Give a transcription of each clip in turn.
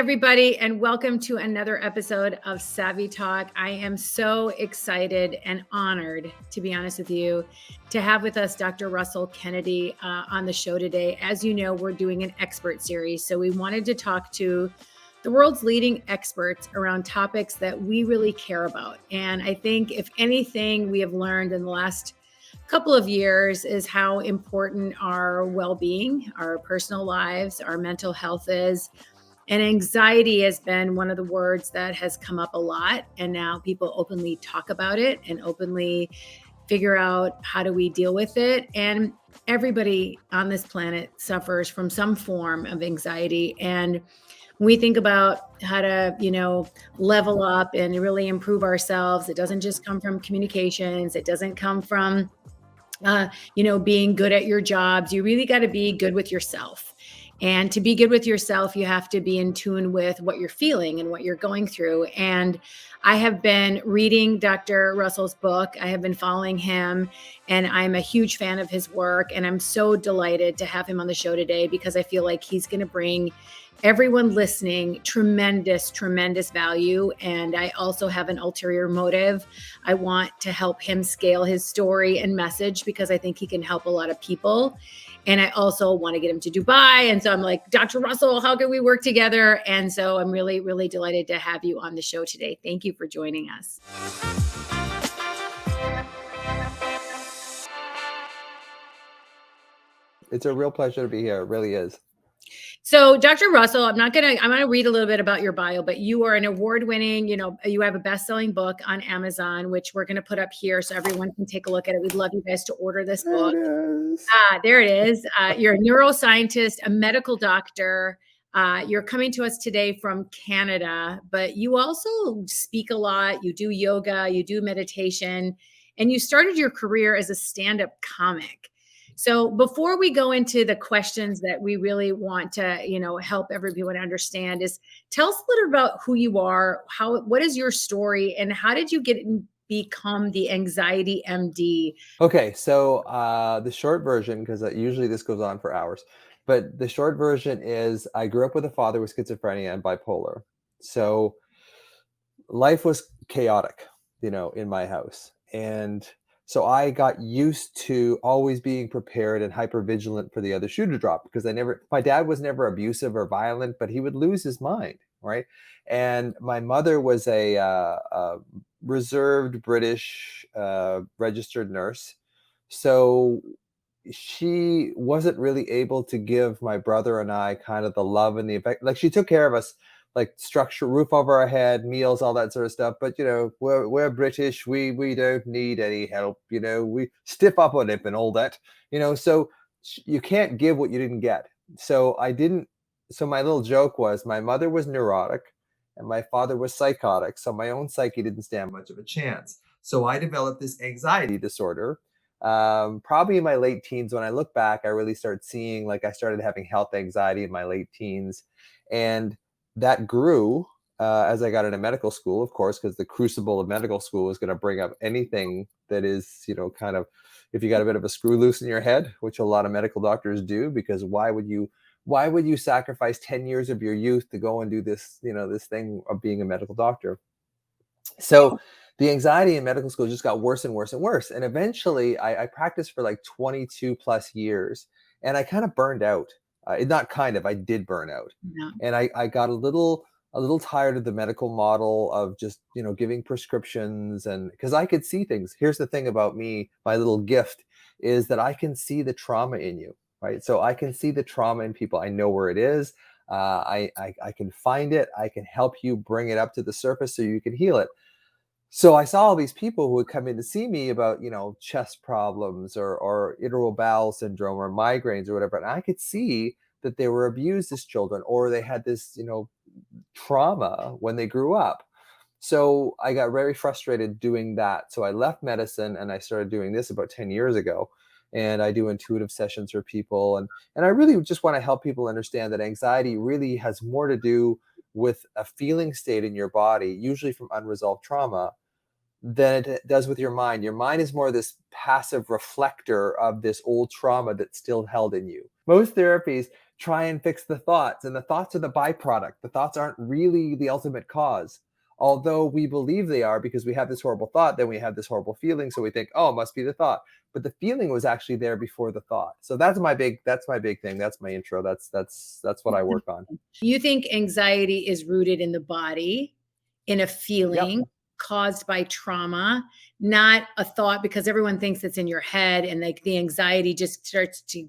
everybody, and welcome to another episode of Savvy Talk. I am so excited and honored, to be honest with you, to have with us Dr. Russell Kennedy on the show today. As you know, we're doing an expert series, so we wanted to talk to the world's leading experts around topics that we really care about. And I think, if anything, we have learned in the last couple of years is how important our well-being, our personal lives, our mental health is. And anxiety has been one of the words that has come up a lot. And now people openly talk about it and openly figure out how do we deal with it. And everybody on this planet suffers from some form of anxiety. And when we think about how to, level up and really improve ourselves, it doesn't just come from communications. It doesn't come from, being good at your jobs. You really got to be good with yourself. And to be good with yourself, you have to be in tune with what you're feeling and what you're going through. And I have been reading Dr. Russell's book. I have been following him, and I'm a huge fan of his work. And I'm so delighted to have him on the show today because I feel like he's going to bring everyone listening tremendous, tremendous value. And I also have an ulterior motive. I want to help him scale his story and message because I think he can help a lot of people. And I also want to get him to Dubai. And so I'm like, Dr. Russell, how can we work together? And so I'm really, really delighted to have you on the show today. Thank you for joining us. It's a real pleasure to be here. It really is. So Dr. Russell, I'm going to read a little bit about your bio, but you are an award-winning, you have a best-selling book on Amazon, which we're going to put up here so everyone can take a look at it. We'd love you guys to order this book. There it is. You're a neuroscientist, a medical doctor. You're coming to us today from Canada, but you also speak a lot. You do yoga, you do meditation, and you started your career as a stand-up comic. So before we go into the questions that we really want to, help everyone understand, is tell us a little about who you are, what is your story, and how did you become the Anxiety MD? Okay, so the short version, because usually this goes on for hours, but the short version is I grew up with a father with schizophrenia and bipolar. So life was chaotic, in my house. And so I got used to always being prepared and hyper vigilant for the other shoe to drop because my dad was never abusive or violent, but he would lose his mind, right? And my mother was a reserved British registered nurse. So she wasn't really able to give my brother and I kind of the love and the affection. Like, she took care of us, like structure, roof over our head, meals, all that sort of stuff. But we're British. We don't need any help. We stiff upper lip and all that. So you can't give what you didn't get. So I didn't. So my little joke was my mother was neurotic, and my father was psychotic. So my own psyche didn't stand much of a chance. So I developed this anxiety disorder. Probably in my late teens. When I look back, I really started seeing, like, I started having health anxiety in my late teens, and that grew as I got into medical school, of course, because the crucible of medical school is going to bring up anything that is, kind of, if you got a bit of a screw loose in your head, which a lot of medical doctors do, because why would you sacrifice 10 years of your youth to go and do this, this thing of being a medical doctor? So the anxiety in medical school just got worse and worse and worse. And eventually I practiced for like 22 plus years, and I kind of burned out. I did burn out. Yeah. And I got a little tired of the medical model of just, giving prescriptions, and because I could see things. Here's the thing about me, my little gift is that I can see the trauma in you, right? So I can see the trauma in people. I know where it is. I can find it. I can help you bring it up to the surface so you can heal it. So I saw all these people who would come in to see me about, chest problems or irritable bowel syndrome or migraines or whatever. And I could see that they were abused as children, or they had this, trauma when they grew up. So I got very frustrated doing that. So I left medicine and I started doing this about 10 years ago. And I do intuitive sessions for people. And I really just want to help people understand that anxiety really has more to do with a feeling state in your body, usually from unresolved trauma, than it does with your mind. Your mind is more this passive reflector of this old trauma that's still held in you. Most therapies try and fix the thoughts, and the thoughts are the byproduct. The thoughts aren't really the ultimate cause, although we believe they are because we have this horrible thought, then we have this horrible feeling, so we think, oh, it must be the thought, but the feeling was actually there before the thought. So that's my big thing. That's my intro. That's what I work on. You think anxiety is rooted in the body, in a Yep. feeling caused by trauma, not a thought, because everyone thinks it's in your head and like the anxiety just starts to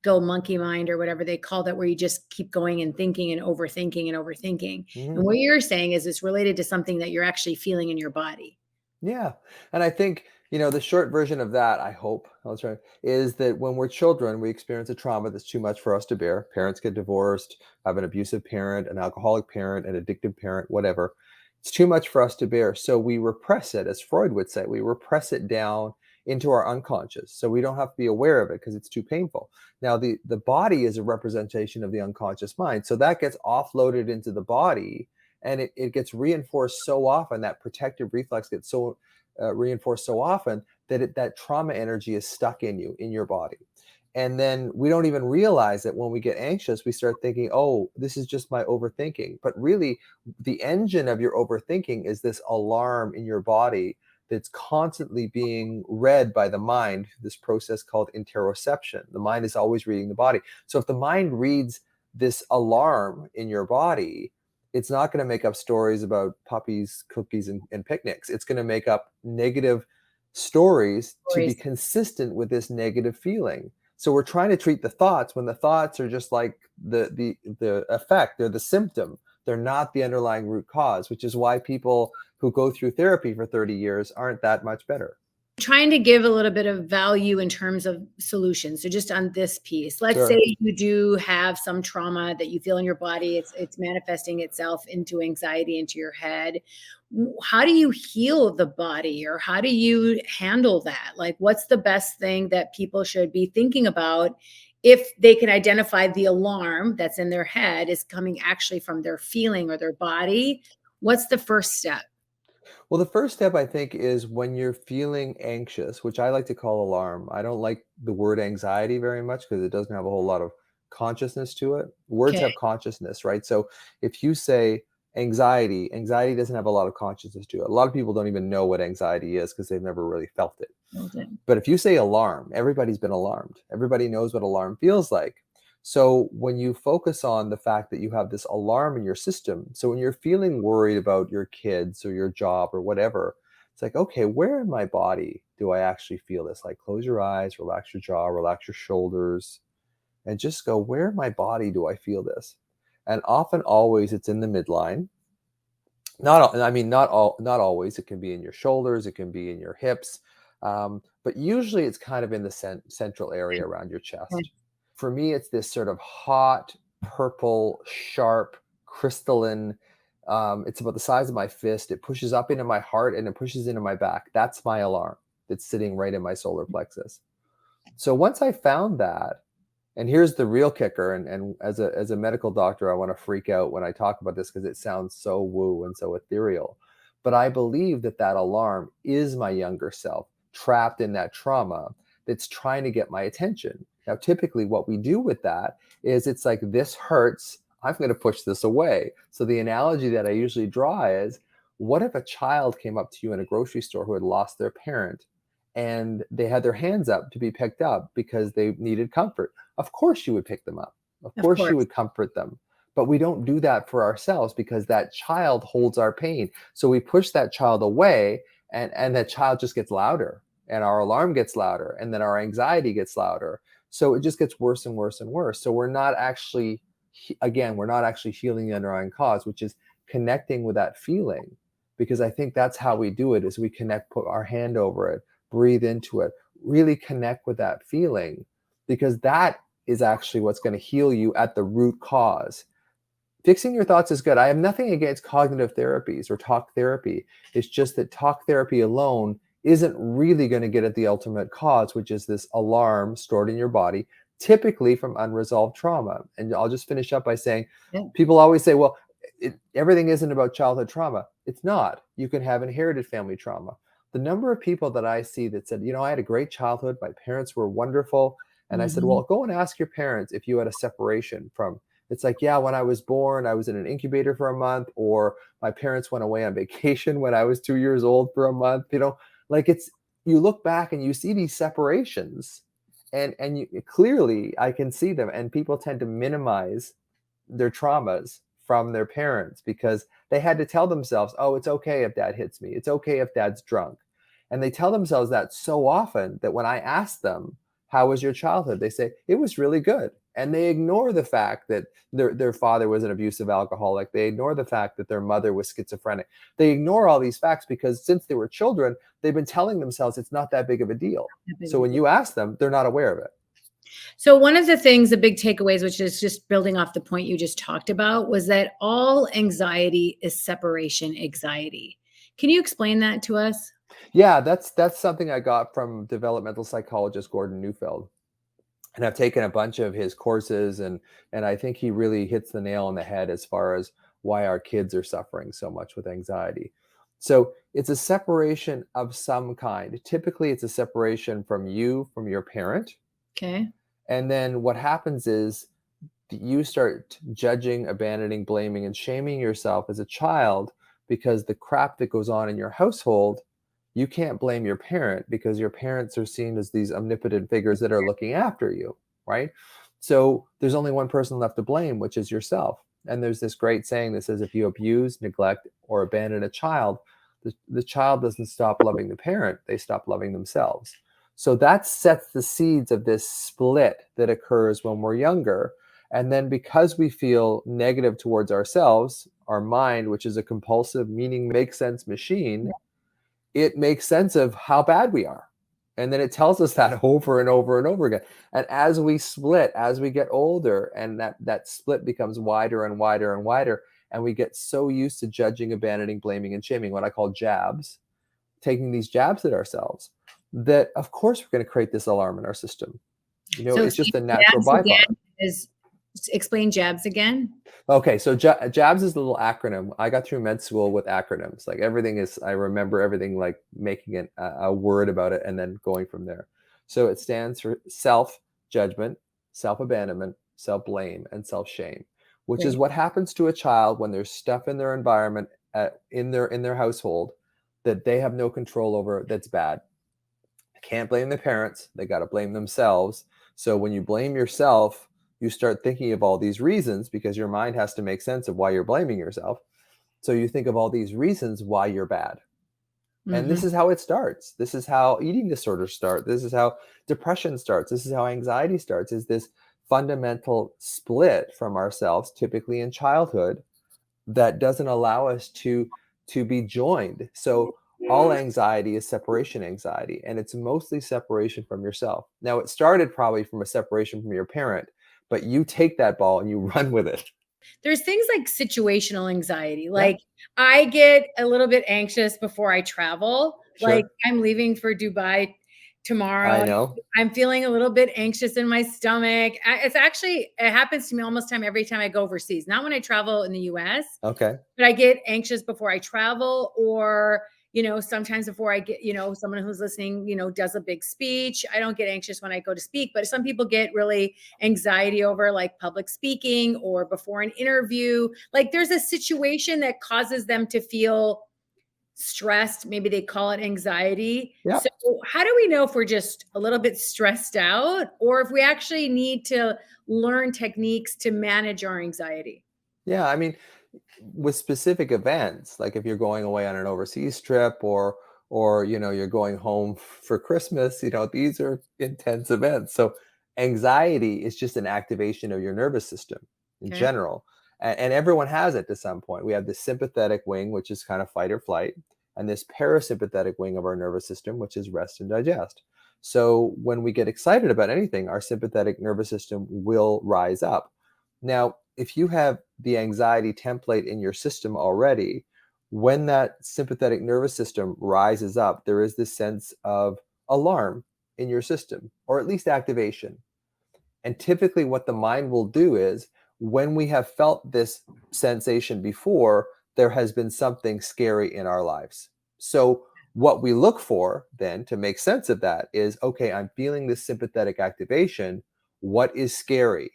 go monkey mind or whatever they call that, where you just keep going and thinking and overthinking and overthinking. And Mhm. what you're saying is it's related to something that you're actually feeling in your body. Yeah. And I think, the short version of that, I hope, I'll try, is that when we're children, we experience a trauma that's too much for us to bear. Parents get divorced, have an abusive parent, an alcoholic parent, an addictive parent, whatever. It's too much for us to bear. So we repress it, as Freud would say, we repress it down into our unconscious. So we don't have to be aware of it because it's too painful. Now, the body is a representation of the unconscious mind. So that gets offloaded into the body, and it gets reinforced so often, that protective reflex gets so reinforced so often that that trauma energy is stuck in you, in your body. And then we don't even realize that when we get anxious, we start thinking, oh, this is just my overthinking. But really, the engine of your overthinking is this alarm in your body that's constantly being read by the mind, this process called interoception. The mind is always reading the body. So if the mind reads this alarm in your body, it's not going to make up stories about puppies, cookies, and picnics. It's going to make up negative stories to be Stories. consistent with this negative feeling. So we're trying to treat the thoughts when the thoughts are just like the effect, they're the symptom. They're not the underlying root cause, which is why people who go through therapy for 30 years aren't that much better. Trying to give a little bit of value in terms of solutions. So just on this piece, let's Sure. say you do have some trauma that you feel in your body. It's manifesting itself into anxiety, into your head. How do you heal the body, or how do you handle that? Like, what's the best thing that people should be thinking about if they can identify the alarm that's in their head is coming actually from their feeling or their body? What's the first step? Well, the first step, I think, is when you're feeling anxious, which I like to call alarm. I don't like the word anxiety very much because it doesn't have a whole lot of consciousness to it. Words Okay. have consciousness, right? So if you say anxiety, anxiety doesn't have a lot of consciousness to it. A lot of people don't even know what anxiety is because they've never really felt it. Well done. But if you say alarm, everybody's been alarmed. Everybody knows what alarm feels like. So when you focus on the fact that you have this alarm in your system, so when you're feeling worried about your kids or your job or whatever, it's like, okay, where in my body do I actually feel this? Like, close your eyes, relax your jaw, relax your shoulders, and just go, where in my body do I feel this? And often, always, it's in the midline. Not always. It can be in your shoulders, it can be in your hips, but usually it's kind of in the central area around your chest. For me, it's this sort of hot, purple, sharp, crystalline. It's about the size of my fist. It pushes up into my heart and it pushes into my back. That's my alarm. That's sitting right in my solar plexus. So once I found that, and here's the real kicker, and as a medical doctor, I want to freak out when I talk about this because it sounds so woo and so ethereal. But I believe that that alarm is my younger self trapped in that trauma that's trying to get my attention. Now, typically, what we do with that is it's like, this hurts. I'm going to push this away. So the analogy that I usually draw is, what if a child came up to you in a grocery store who had lost their parent and they had their hands up to be picked up because they needed comfort? Of course you would pick them up. Of Of course you course. would comfort them. But we don't do that for ourselves because that child holds our pain. So we push that child away, and that child just gets louder, and our alarm gets louder, and then our anxiety gets louder. So it just gets worse and worse and worse. So we're not actually, again, we're not actually healing the underlying cause, which is connecting with that feeling. Because I think that's how we do it, is we connect, put our hand over it, breathe into it, really connect with that feeling, because that is actually what's going to heal you at the root cause. Fixing your thoughts is good. I have nothing against cognitive therapies or talk therapy. It's just that talk therapy alone isn't really going to get at the ultimate cause, which is this alarm stored in your body, typically from unresolved trauma. And I'll just finish up by saying, Yeah. people always say, well, everything isn't about childhood trauma. It's not. You can have inherited family trauma. The number of people that I see that said, I had a great childhood, my parents were wonderful, And I said, well, Hmm. go and ask your parents if you had a separation from, it's like, yeah, when I was born, I was in an incubator for a month, or my parents went away on vacation when I was 2 years old for a month, like it's, you look back and you see these separations, and you clearly I can see them, and people tend to minimize their traumas from their parents because they had to tell themselves, oh, it's okay if dad hits me. It's okay if dad's drunk. And they tell themselves that so often that when I ask them, how was your childhood? They say, it was really good. And they ignore the fact that their father was an abusive alcoholic. They ignore the fact that their mother was schizophrenic. They ignore all these facts because since they were children, they've been telling themselves it's not that big of a deal. So when you ask them, they're not aware of it. So one of the things, the big takeaways, which is just building off the point you just talked about, was that all anxiety is separation anxiety. Can you explain that to us? Yeah, that's something I got from developmental psychologist Gordon Neufeld. And I've taken a bunch of his courses, and I think he really hits the nail on the head as far as why our kids are suffering so much with anxiety. So it's a separation of some kind. Typically, it's a separation from you, from your parent. Okay. And then what happens is you start judging, abandoning, blaming, and shaming yourself as a child because the crap that goes on in your household, you can't blame your parent because your parents are seen as these omnipotent figures that are looking after you, right? So there's only one person left to blame, which is yourself. And there's this great saying that says if you abuse, neglect, or abandon a child, the child doesn't stop loving the parent, they stop loving themselves. So that sets the seeds of this split that occurs when we're younger. And then because we feel negative towards ourselves, our mind, which is a compulsive meaning make sense machine, it makes sense of how bad we are. And then it tells us that over and over and over again. And as we split, as we get older, and that split becomes wider and wider and wider, and we get so used to judging, abandoning, blaming, and shaming, what I call jabs, taking these jabs at ourselves, that of course we're going to create this alarm in our system. So It's just a natural jabs byproduct. again is explain jabs again. Okay, so JABS is a little acronym. I got through med school with acronyms. Like everything is, I remember everything like making it a word about it and then going from there. So it stands for self-judgment, self-abandonment, self-blame, and self-shame, which is Great. what happens to a child when there's stuff in their environment, in their household that they have no control over that's bad. Can't blame the parents. They got to blame themselves. So when you blame yourself, you start thinking of all these reasons because your mind has to make sense of why you're blaming yourself. So you think of all these reasons why you're bad. And Hmm. this is how it starts. This is how eating disorders start. This is how depression starts. This is how anxiety starts, is this fundamental split from ourselves, typically in childhood, that doesn't allow us to be joined. So all anxiety is separation anxiety, and it's mostly separation from yourself. Now it started probably from a separation from your parent, but you take that ball and you run with it. There's things like situational anxiety. Yeah, Like I get a little bit anxious before I travel. Like sure. I'm leaving for Dubai tomorrow. I know. I'm feeling a little bit anxious in my stomach. It's actually, it happens to me almost every time I go overseas. Not when I travel in the US, Okay. but I get anxious before I travel, or sometimes before I get, someone who's listening, does a big speech. I don't get anxious when I go to speak, but some people get really anxiety over like public speaking or before an interview. Like there's a situation that causes them to feel stressed. Maybe they call it anxiety. Yeah. So how do we know if we're just a little bit stressed out or if we actually need to learn techniques to manage our anxiety? Yeah. I mean, with specific events, like if you're going away on an overseas trip, or you're going home for Christmas, these are intense events. So anxiety is just an activation of your nervous system in Okay. general. And everyone has it to some point. We have this sympathetic wing, which is kind of fight or flight, and this parasympathetic wing of our nervous system, which is rest and digest. So when we get excited about anything, our sympathetic nervous system will rise up. Now, if you have the anxiety template in your system already, when that sympathetic nervous system rises up, there is this sense of alarm in your system, or at least activation. And typically, what the mind will do is when we have felt this sensation before, there has been something scary in our lives. So What we look for then to make sense of that is, okay, I'm feeling this sympathetic activation. What is scary?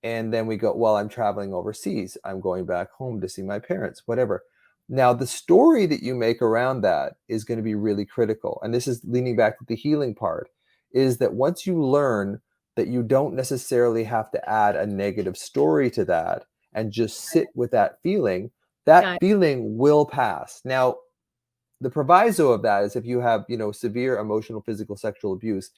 And then we go, well, I'm traveling overseas. I'm going back home to see my parents, whatever. Now, the story that you make around that is going to be really critical. And this is leaning back to the healing part, is that once you learn that you don't necessarily have to add a negative story to that and just sit with that Got feeling will pass. Now, the proviso of that is if you have, severe emotional, physical, sexual abuse,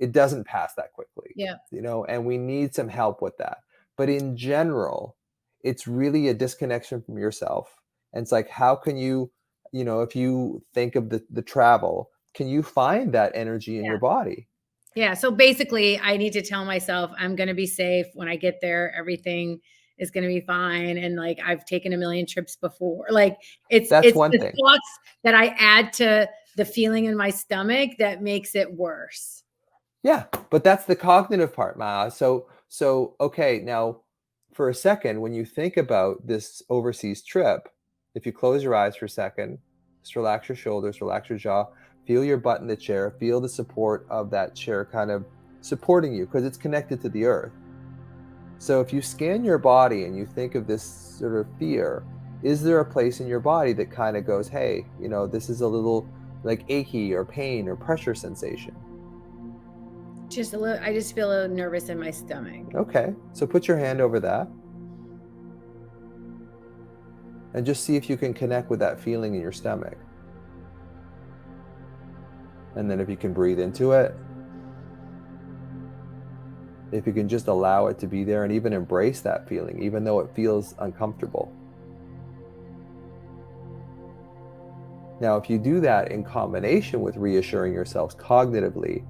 it doesn't pass that quickly, Yeah. and we need some help with that. But in general, it's really a disconnection from yourself. And it's like, how can you, if you think of the travel, can you find that energy in Yeah. your body? Yeah. So basically, I need to tell myself I'm going to be safe when I get there. Everything is going to be fine. And like I've taken a million trips before. Like That's it's one the thing. thoughts that I add to the feeling in my stomach that makes it worse. Yeah, but that's the cognitive part, Ma. So okay, now for a second, when you think about this overseas trip, if you close your eyes for a second, just relax your shoulders, relax your jaw, feel your butt in the chair, feel the support of that chair kind of supporting you because it's connected to the earth. So if you scan your body and you think of this sort of fear, is there a place in your body that kind of goes, hey, this is a little like achy or pain or pressure sensation? Just a little, I just feel a little nervous in my stomach. Okay, so put your hand over that and just see if you can connect with that feeling in your stomach. And then if you can breathe into it, if you can just allow it to be there and even embrace that feeling, even though it feels uncomfortable. Now, if you do that in combination with reassuring yourselves cognitively,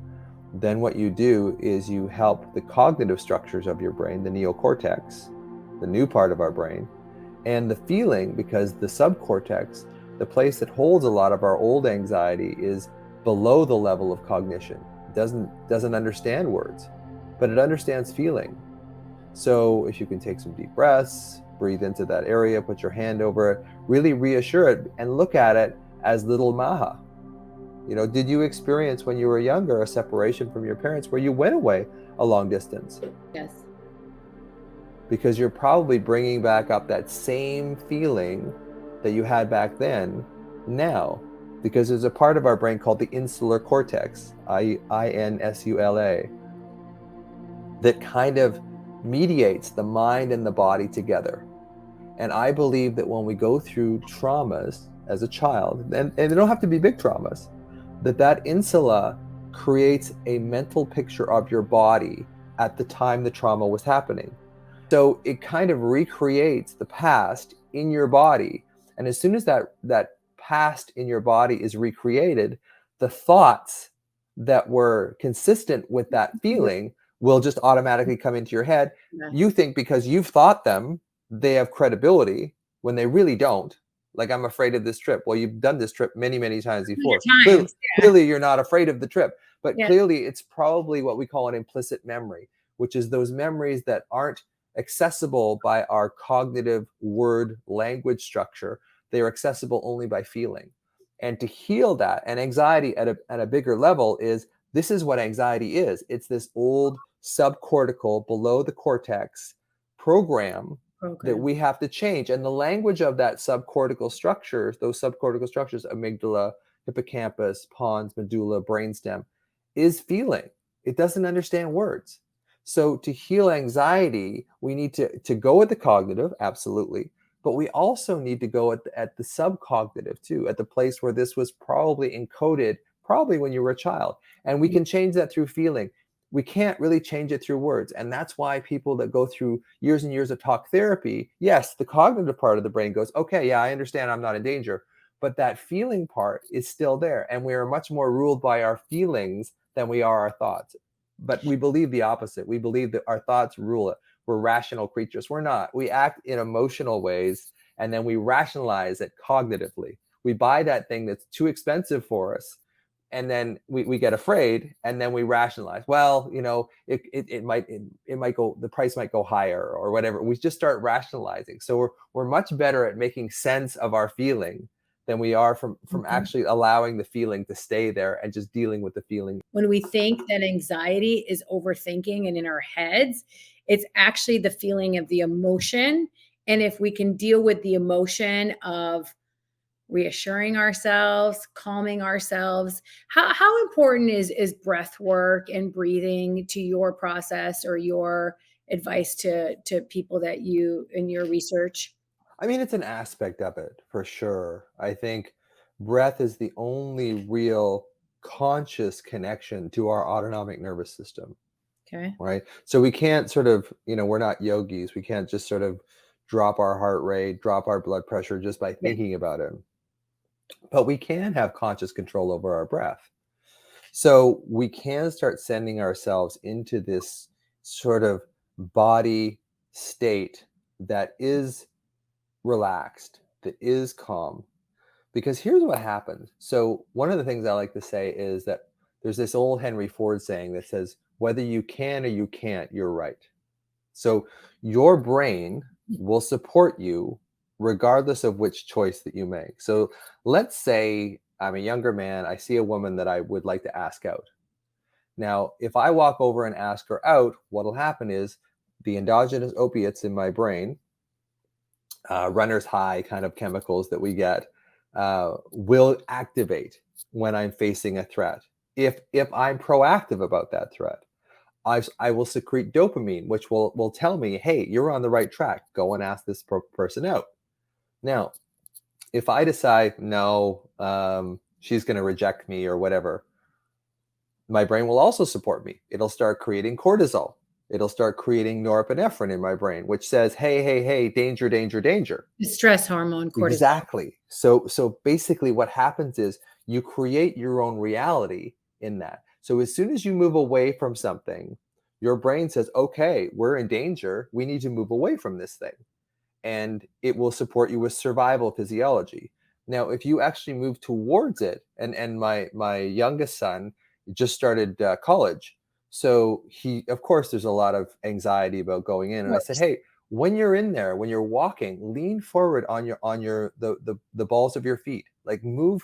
then what you do is you help the cognitive structures of your brain, the neocortex, the new part of our brain, and the feeling, because the subcortex, the place that holds a lot of our old anxiety, is below the level of cognition. It doesn't understand words, but it understands feeling. So if you can take some deep breaths, breathe into that area, put your hand over it, really reassure it and look at it as little Maha. Did you experience when you were younger a separation from your parents where you went away a long distance? Yes. Because you're probably bringing back up that same feeling that you had back then now, because there's a part of our brain called the insular cortex, INSULA, that kind of mediates the mind and the body together. And I believe that when we go through traumas as a child, and they don't have to be big traumas, that insula creates a mental picture of your body at the time the trauma was happening. So it kind of recreates the past in your body. And as soon as that past in your body is recreated, the thoughts that were consistent with that feeling will just automatically come into your head. Yeah. You think because you've thought them, they have credibility when they really don't. Like, I'm afraid of this trip. Well, you've done this trip many, many times before. Times. Yeah. Clearly, you're not afraid of the trip, but Yeah. clearly it's probably what we call an implicit memory, which is those memories that aren't accessible by our cognitive word language structure. They are accessible only by feeling. And to heal that, and anxiety at a bigger level, this is what anxiety is. It's this old subcortical, below the cortex program that we have to change. And the language of that subcortical structures, those subcortical structures, amygdala, hippocampus, pons, medulla, brainstem, is feeling. It doesn't understand words. So to heal anxiety, we need to go at the cognitive, absolutely, but we also need to go at the subcognitive too, at the place where this was probably encoded, probably when you were a child. And we can change that through feeling. We can't really change it through words. And that's why people that go through years and years of talk therapy, yes, the cognitive part of the brain goes, okay, yeah, I understand I'm not in danger. But that feeling part is still there. And we are much more ruled by our feelings than we are our thoughts. But we believe the opposite. We believe that our thoughts rule it. We're rational creatures. We're not. We act in emotional ways, and then we rationalize it cognitively. We buy that thing that's too expensive for us, and then we get afraid, and then we rationalize. Well, it might go, the price might go higher or whatever. We just start rationalizing. So we're much better at making sense of our feeling than we are from Mhm. actually allowing the feeling to stay there and just dealing with the feeling. When we think that anxiety is overthinking and in our heads, it's actually the feeling of the emotion. And if we can deal with the emotion of reassuring ourselves, calming ourselves, how important is breath work and breathing to your process or your advice to people that you in your research? I mean, it's an aspect of it for sure. I think breath is the only real conscious connection to our autonomic nervous system, Okay. right? So we can't sort of, we're not yogis. We can't just sort of drop our heart rate, drop our blood pressure just by Yeah. thinking about it. But we can have conscious control over our breath. So we can start sending ourselves into this sort of body state that is relaxed, that is calm. Because here's what happens. So, one of the things I like to say is that there's this old Henry Ford saying that says, whether you can or you can't, you're right. So, your brain will support you regardless of which choice that you make. So, let's say I'm a younger man, I see a woman that I would like to ask out. Now, if I walk over and ask her out, what'll happen is the endogenous opiates in my brain, runner's high kind of chemicals that we get, will activate when I'm facing a threat. If I'm proactive about that threat, I will secrete dopamine, which will tell me, hey, you're on the right track. Go and ask this person out. Now, if I decide no, she's going to reject me or whatever, my brain will also support me. It'll start creating cortisol. It'll start creating norepinephrine in my brain, which says, hey, hey, hey, danger, danger, danger. The stress hormone cortisol. Exactly. So basically what happens is you create your own reality in that. So as soon as you move away from something, your brain says, okay, we're in danger. We need to move away from this thing. And it will support you with survival physiology. Now, if you actually move towards it, and my youngest son just started college, so he, of course, there's a lot of anxiety about going in. Of And I said, course. hey, when you're in there, when you're walking, lean forward on your the balls of your feet, like move,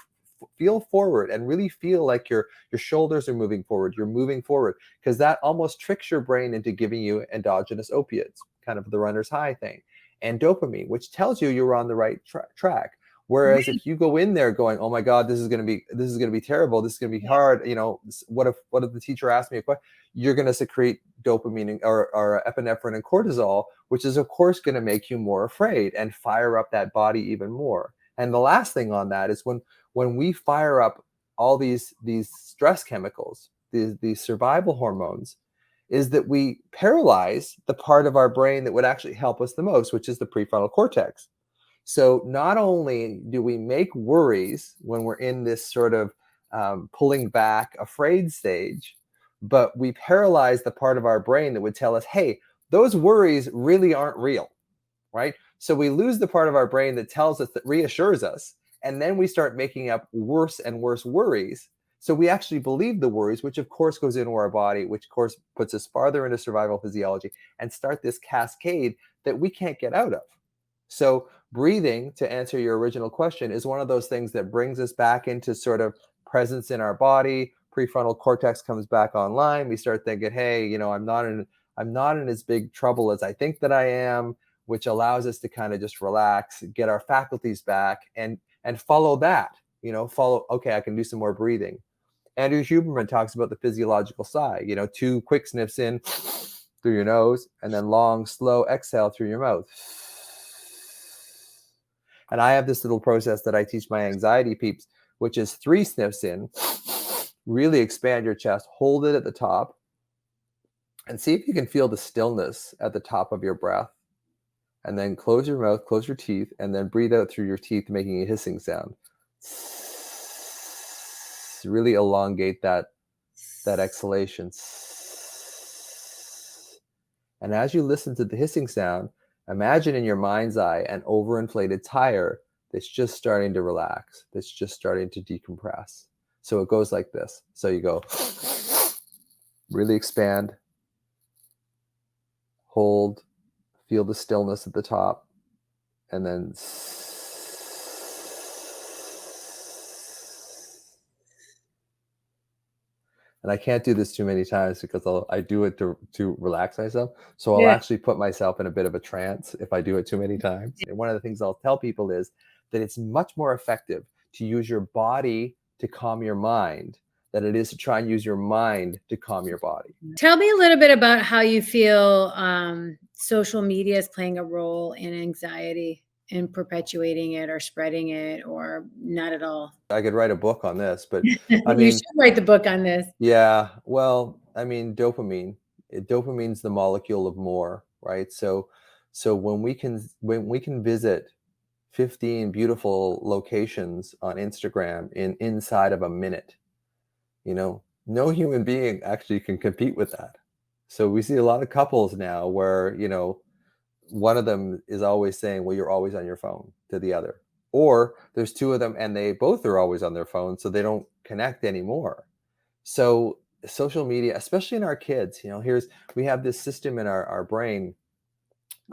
feel forward, and really feel like your shoulders are moving forward. You're moving forward because that almost tricks your brain into giving you endogenous opiates, kind of the runner's high thing, and dopamine, which tells you you're on the right track. Whereas Right. if you go in there going, "Oh my God, this is going to be terrible. This is going to be Yeah. hard," what if the teacher asked me a question? You're going to secrete dopamine or epinephrine and cortisol, which is of course going to make you more afraid and fire up that body even more. And the last thing on that is when we fire up all these stress chemicals, these survival hormones, is that we paralyze the part of our brain that would actually help us the most, which is the prefrontal cortex. So not only do we make worries when we're in this sort of pulling back, afraid stage, but we paralyze the part of our brain that would tell us, hey, those worries really aren't real, right? So we lose the part of our brain that tells us, that reassures us, and then we start making up worse and worse worries. So we actually believe the worries, which of course goes into our body, which of course puts us farther into survival physiology and start this cascade that we can't get out of. So breathing, to answer your original question, is one of those things that brings us back into sort of presence in our body. Prefrontal cortex comes back online. We start thinking, hey, I'm not in as big trouble as I think that I am, which allows us to kind of just relax, get our faculties back, and follow that. Follow. Okay, I can do some more breathing. Andrew Huberman talks about the physiological sigh. 2 quick sniffs in through your nose, and then long, slow exhale through your mouth. And I have this little process that I teach my anxiety peeps, which is 3 sniffs in, really expand your chest, hold it at the top, and see if you can feel the stillness at the top of your breath. And then close your mouth, close your teeth, and then breathe out through your teeth, making a hissing sound. Really elongate that exhalation. And as you listen to the hissing sound, imagine in your mind's eye an overinflated tire that's just starting to relax, that's just starting to decompress. So it goes like this. So you go, really expand, hold, feel the stillness at the top, and then and I can't do this too many times because I do it to relax myself. So I'll Yeah. actually put myself in a bit of a trance if I do it too many times. And one of the things I'll tell people is that it's much more effective to use your body to calm your mind than it is to try and use your mind to calm your body. Tell me a little bit about how you feel social media is playing a role in anxiety and perpetuating it or spreading it, or not at all. I could write a book on this, but I You should mean, write the book on this. yeah, well, I mean, dopamine's the molecule of more, right? So when we can visit 15 beautiful locations on Instagram inside of a minute, no human being actually can compete with that. So we see a lot of couples now where, one of them is always saying, well, you're always on your phone to the other. Or there's two of them and they both are always on their phone, so they don't connect anymore. So social media, especially in our kids, we have this system in our brain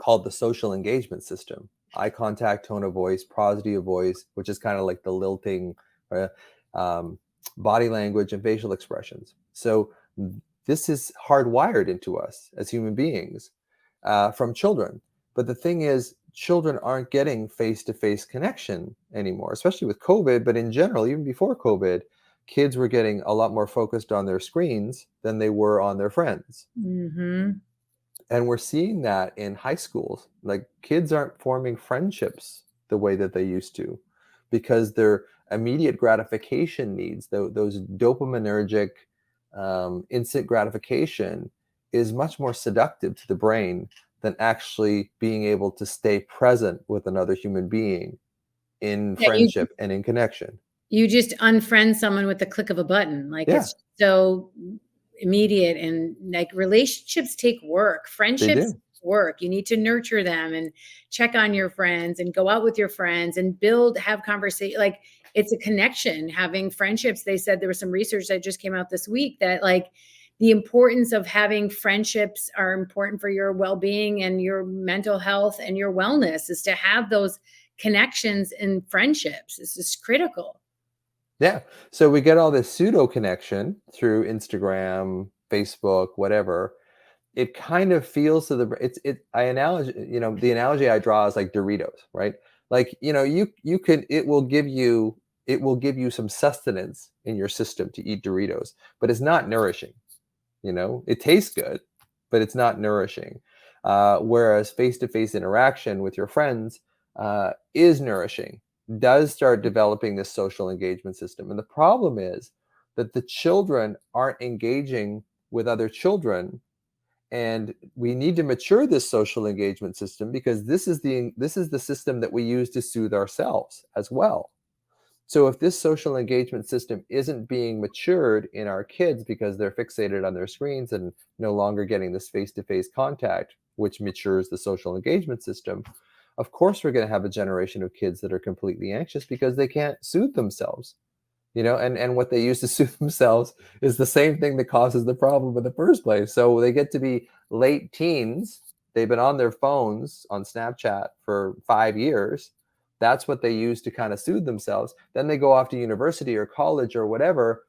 called the social engagement system. Eye contact, tone of voice, prosody of voice, which is kind of like the lilting, uh, um, body language and facial expressions. So this is hardwired into us as human beings from children. But the thing is, children aren't getting face-to-face connection anymore, especially with COVID. But in general, even before COVID, kids were getting a lot more focused on their screens than they were on their friends. Hmm. And we're seeing that in high schools. Like kids aren't forming friendships the way that they used to because their immediate gratification needs, those dopaminergic instant gratification, is much more seductive to the brain than actually being able to stay present with another human being in Yeah, friendship and in connection. you just unfriend someone with the click of a button. Like Yeah, it's so immediate, and like relationships take work. they Friendships do. work. You need to nurture them and check on your friends and go out with your friends and have conversation. Like it's a connection, having friendships. They said there was some research that just came out this week that like the importance of having friendships are important for your well-being and your mental health and your wellness, is to have those connections and friendships. This is critical. Yeah. So we get all this pseudo connection through Instagram, Facebook, whatever. It kind of feels to the the analogy I draw is like Doritos, right? Like, you can it will give you some sustenance in your system to eat Doritos, but it's not nourishing. It tastes good, but it's not nourishing. Whereas face-to-face interaction with your friends is nourishing, does start developing this social engagement system. And the problem is that the children aren't engaging with other children, and we need to mature this social engagement system because this is the system that we use to soothe ourselves as well. So if this social engagement system isn't being matured in our kids because they're fixated on their screens and no longer getting this face-to-face contact, which matures the social engagement system, of course we're going to have a generation of kids that are completely anxious because they can't soothe themselves. And what they use to soothe themselves is the same thing that causes the problem in the first place. So they get to be late teens, they've been on their phones on Snapchat for 5 years. That's what they use to kind of soothe themselves. Then they go off to university or college or whatever,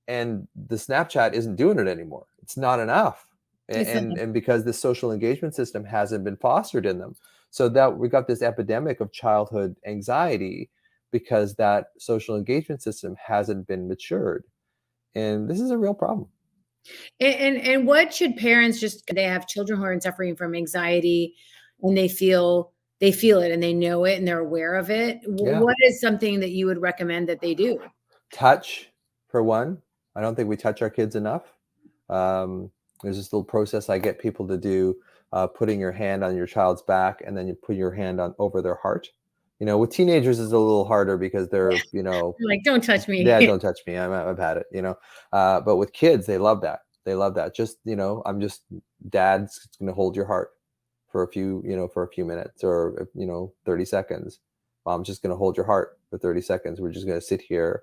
and the Snapchat isn't doing it anymore. It's not enough. It's And because the social engagement system hasn't been fostered in them. So that we got this epidemic of childhood anxiety because that social engagement system hasn't been matured. And this is a real problem. And what should parents, just they have children who are suffering from anxiety and they feel it and they know it and they're aware of it. Yeah. What is something that you would recommend that they do? Touch, for one. I don't think we touch our kids enough. There's this little process I get people to do, putting your hand on your child's back and then you put your hand on over their heart. With teenagers is a little harder because they're, You're like, don't touch yeah, me. don't touch me. I've had it. But with kids, they love that. They love that. Just, I'm just dad's going to hold your heart for a few minutes or 30 seconds. Mom's just going to hold your heart for 30 seconds. We're just going to sit here.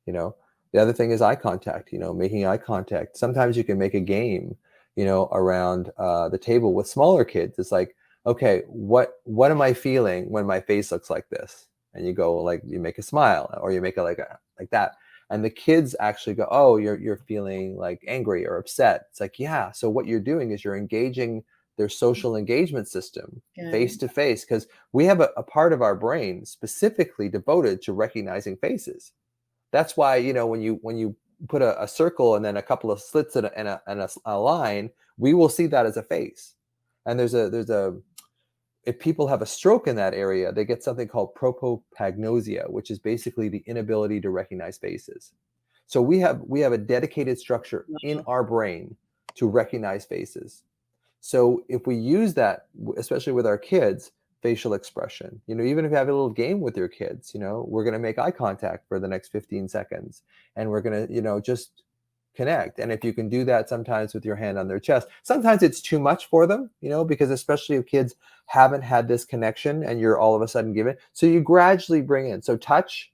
You know, the other thing is eye contact. Making eye contact. Sometimes you can make a game. Around the table with smaller kids. It's like, okay, what am I feeling when my face looks like this? And you go like you make a smile or you make it like that, And the kids actually go, oh, you're feeling like angry or upset. It's like, yeah. So what you're doing is you're engaging their social engagement system Got face it. to face, because we have a part of our brain specifically devoted to recognizing faces. That's why, when you put a circle and then a couple of slits and a line, we will see that as a face. And there's a if people have a stroke in that area, they get something called propopagnosia, which is basically the inability to recognize faces. So we have a dedicated structure in Wow. our brain to recognize faces. So if we use that, especially with our kids, facial expression, even if you have a little game with your kids, we're going to make eye contact for the next 15 seconds, and we're going to, just connect. And if you can do that sometimes with your hand on their chest, sometimes it's too much for them, because especially if kids haven't had this connection and you're all of a sudden given, so you gradually bring in, so touch,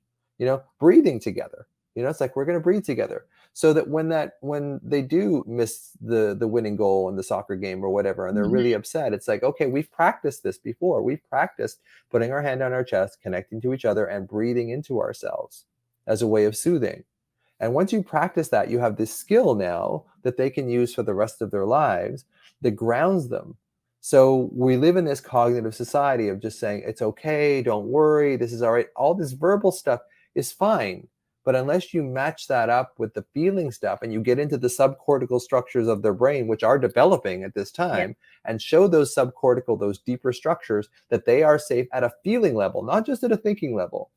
breathing together, it's like we're going to breathe together, so that when they do miss the winning goal in the soccer game or whatever, and they're Mhm. really upset, it's like, okay, we've practiced this before. We've practiced putting our hand on our chest, connecting to each other, and breathing into ourselves as a way of soothing. And once you practice that, you have this skill now that they can use for the rest of their lives that grounds them. So we live in this cognitive society of just saying, it's okay, don't worry, this is all right. All this verbal stuff is fine. But unless you match that up with the feeling stuff and you get into the subcortical structures of their brain, which are developing at this Yeah. time, and show those subcortical, those deeper structures, that they are safe at a feeling level, not just at a thinking level,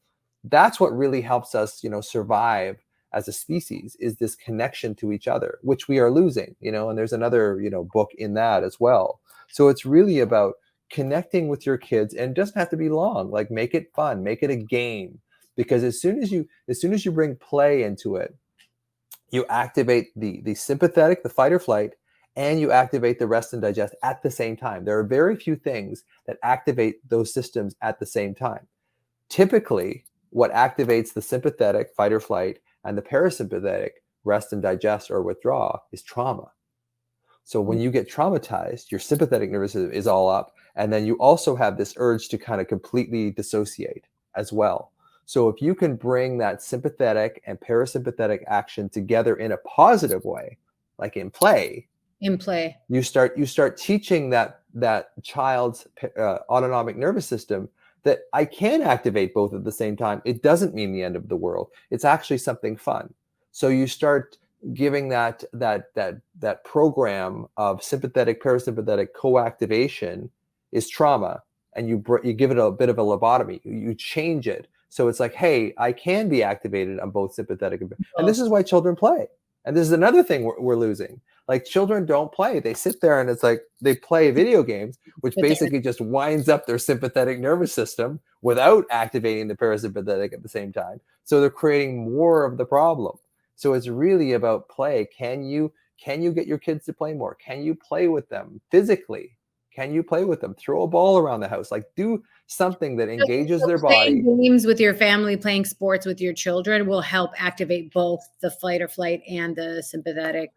that's what really helps us, survive as a species, is this connection to each other, which we are losing, and there's another, book in that as well. So it's really about connecting with your kids, and it doesn't have to be long. Like, make it fun, make it a game, because as soon as you bring play into it, you activate the sympathetic, the fight or flight, and you activate the rest and digest at the same time. There are very few things that activate those systems at the same time. Typically, what activates the sympathetic, fight or flight, and the parasympathetic, rest and digest or withdraw, is trauma. So when you get traumatized, your sympathetic nervous system is all up. And then you also have this urge to kind of completely dissociate as well. So if you can bring that sympathetic and parasympathetic action together in a positive way, like in play, In play. you start teaching that child's autonomic nervous system that I can activate both at the same time. It doesn't mean the end of the world. It's actually something fun. So you start giving that program of sympathetic parasympathetic co-activation is trauma, and you give it a bit of a lobotomy. You change it so it's like, hey, I can be activated on both sympathetic and this Both. is why children play. And this is another thing we're losing. Like, children don't play. They sit there and it's like they play video games, which But they're basically just winds up their sympathetic nervous system without activating the parasympathetic at the same time. So they're creating more of the problem. So it's really about play. Can you get your kids to play more? Can you play with them physically? Can you play with them? Throw a ball around the house. Like, do something that engages so their playing body. games with your family, playing sports with your children will help activate both the fight or flight and the sympathetic.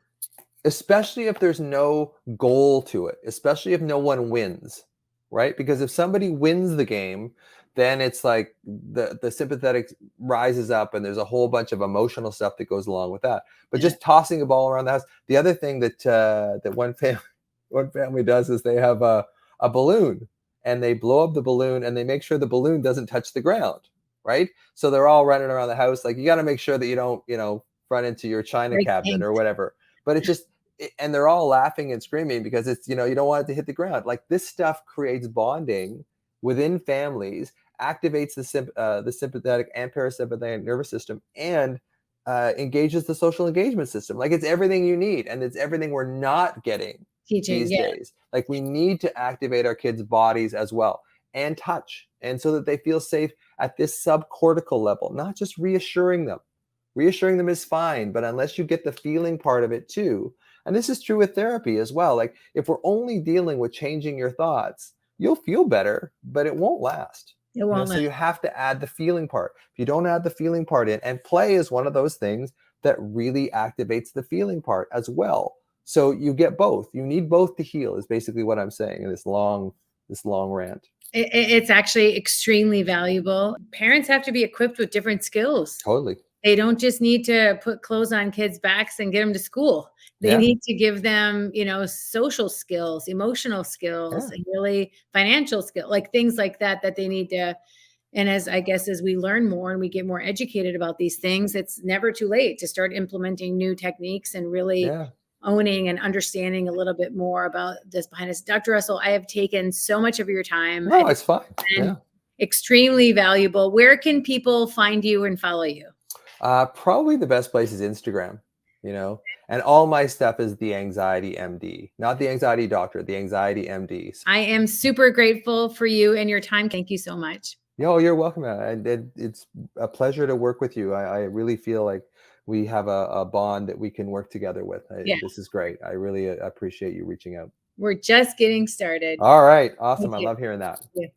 Especially if there's no goal to it, especially if no one wins, right? Because if somebody wins the game, then it's like the sympathetic rises up and there's a whole bunch of emotional stuff that goes along with that. But Yeah. just tossing a ball around the house. The other thing that one family does is they have a balloon, and they blow up the balloon and they make sure the balloon doesn't touch the ground, right? So they're all running around the house, like, you got to make sure that you don't, run into your china Break cabinet things. or whatever. But it's just, and they're all laughing and screaming because it's, you don't want it to hit the ground. Like, this stuff creates bonding within families, activates the sympathetic and parasympathetic nervous system, and engages the social engagement system. Like, it's everything you need, and it's everything we're not getting Teaching. these Yeah. days. Like, we need to activate our kids' bodies as well, and touch, and so that they feel safe at this subcortical level, not just reassuring them. Reassuring them is fine, but unless you get the feeling part of it too, and this is true with therapy as well. Like, if we're only dealing with changing your thoughts, you'll feel better, but it won't last. It won't So let. you have to add the feeling part. If you don't add the feeling part in, and play is one of those things that really activates the feeling part as well. So you get both. You need both to heal, is basically what I'm saying in this long rant. It's actually extremely valuable. Parents have to be equipped with different skills. Totally. They don't just need to put clothes on kids' backs and get them to school. They Yeah, need to give them, social skills, emotional skills, yeah, and really financial skill, like things like that that they need to. And as I guess as we learn more and we get more educated about these things, it's never too late to start implementing new techniques and really yeah. owning and understanding a little bit more about this behind us. Dr. Russell, I have taken so much of your time No, and it's fine. it's been Yeah. extremely valuable. Where can people find you and follow you? Probably the best place is Instagram, you know, and all my stuff is the anxiety MD, not the anxiety doctor, the anxiety MD. I am super grateful for you and your time. Thank you so much. Yo, you're welcome. And it's a pleasure to work with you. I really feel like we have a bond that we can work together with. Yeah, This is great. I really appreciate you reaching out. we're just getting started. All right. Thank Awesome. I you. love hearing that. Yeah.